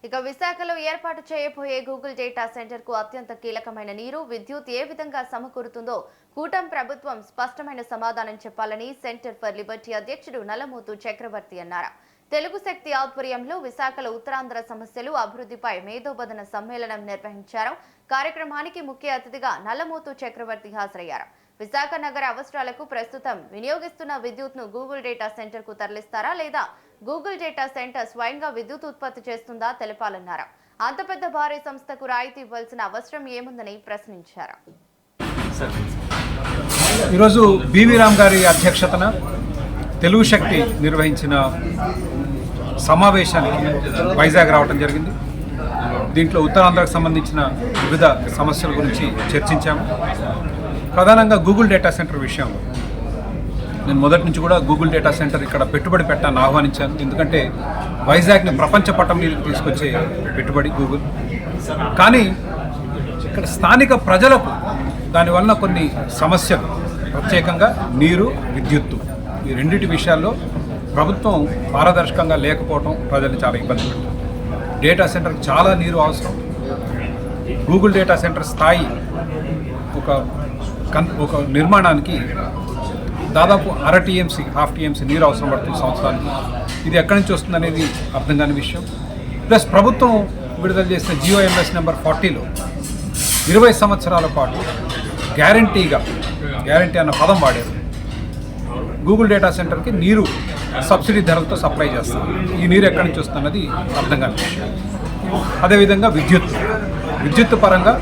ఇక విశాఖలో ఏర్పాటు చేయబోయే గూగుల్ డేటా సెంటర్ కు అత్యంత కీలకమైన నీరు, విద్యుత్ ఏ విధంగా సమకూరుతుందో కూటమి ప్రభుత్వం స్పష్టమైన సమాధానం చెప్పాలని సెంటర్ ఫర్ లిబర్టీ అధ్యక్షుడు నల్లమోతు చక్రవర్తి అన్నారు. తెలుగు శక్తి ఆధ్వర్యంలో విశాఖలో ఉత్తరాంధ్ర సమస్యలు అభివృద్ధిపై మేధోబోధన సమ్మేళనం నిర్వహించారు. కార్యక్రమానికి ముఖ్య అతిథిగా నల్లమోతు చక్రవర్తి హాజరయ్యారు. విశాఖ నగర అవసరాలకు ప్రస్తుతం వినియోగిస్తున్న విద్యుత్ను గూగుల్ డేటా సెంటర్ కు తరలిస్తారా లేదా గూగుల్ డేటా సెంటర్ స్వయంగా విద్యుత్ ఉత్పత్తి చేస్తుందా తెలపాలన్నారు. అంత పెద్ద భారీ సంస్థకు రాయితీ ఇవ్వాల్సిన అవసరం ఏముందని ప్రశ్నించారు. ఈరోజు బివి రామ్ గారి అధ్యక్షతన తెలుగు శక్తి నిర్వహించిన సమావేశానికి వైజాగ్ రావడం జరిగింది. దీంట్లో ఉత్తరాంధ్రకు సంబంధించిన వివిధ సమస్యల గురించి చర్చించాము. ప్రధానంగా గూగుల్ డేటా సెంటర్ విషయంలో నేను మొదటి నుంచి కూడా గూగుల్ డేటా సెంటర్ ఇక్కడ పెట్టుబడి పెట్టాలని ఆహ్వానించాను. ఎందుకంటే వైజాగ్ని ప్రపంచ పటం మీదకి తీసుకొచ్చే పెట్టుబడి గూగుల్. కానీ ఇక్కడ స్థానిక ప్రజలకు దానివల్ల కొన్ని సమస్యలు, ప్రత్యేకంగా నీరు, విద్యుత్తు, ఈ రెండింటి విషయాల్లో ప్రభుత్వం పారదర్శకంగా లేకపోవడం ప్రజల్ని చాలా ఇబ్బంది పెడుతుంది. డేటా సెంటర్కి చాలా నీరు అవసరం. గూగుల్ డేటా సెంటర్ స్థాయి ఒక నిర్మాణానికి దాదాపు 1/2 టీఎంసీ, 1/2 టీఎంసీ నీరు అవసరం పడుతుంది సంవత్సరానికి. ఇది ఎక్కడి నుంచి వస్తుంది అనేది అర్థం కాని విషయం. ప్లస్ ప్రభుత్వం విడుదల చేసిన GOMS నెంబర్ 40లో 20 సంవత్సరాల పాటు గ్యారంటీ అన్న పదం వాడారు. గూగుల్ డేటా సెంటర్కి నీరు సబ్సిడీ ధరలతో సప్లై చేస్తారు. ఈ నీరు ఎక్కడి నుంచి వస్తున్నది అర్థం కాని విషయం. అదేవిధంగా విద్యుత్ పరంగా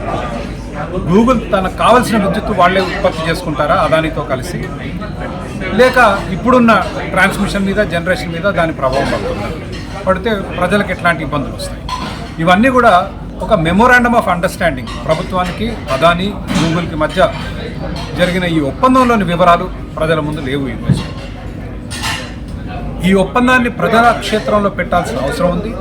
గూగుల్ తనకు కావాల్సిన విద్యుత్ వాళ్లే ఉత్పత్తి చేసుకుంటారా అదానితో కలిసి, లేక ఇప్పుడున్న ట్రాన్స్మిషన్ మీద, జనరేషన్ మీద దాని ప్రభావం పడితే ప్రజలకు ఎట్లాంటి ఇబ్బందులు వస్తాయి. ఇవన్నీ కూడా ఒక మెమోరాండమ్ ఆఫ్ అండర్స్టాండింగ్ ప్రభుత్వానికి, అదాని, గూగుల్కి మధ్య జరిగిన ఈ ఒప్పందంలోని వివరాలు ప్రజల ముందు లేవు. ఈ ఒప్పందాన్ని ప్రజల క్షేత్రంలో పెట్టాల్సిన అవసరం ఉంది.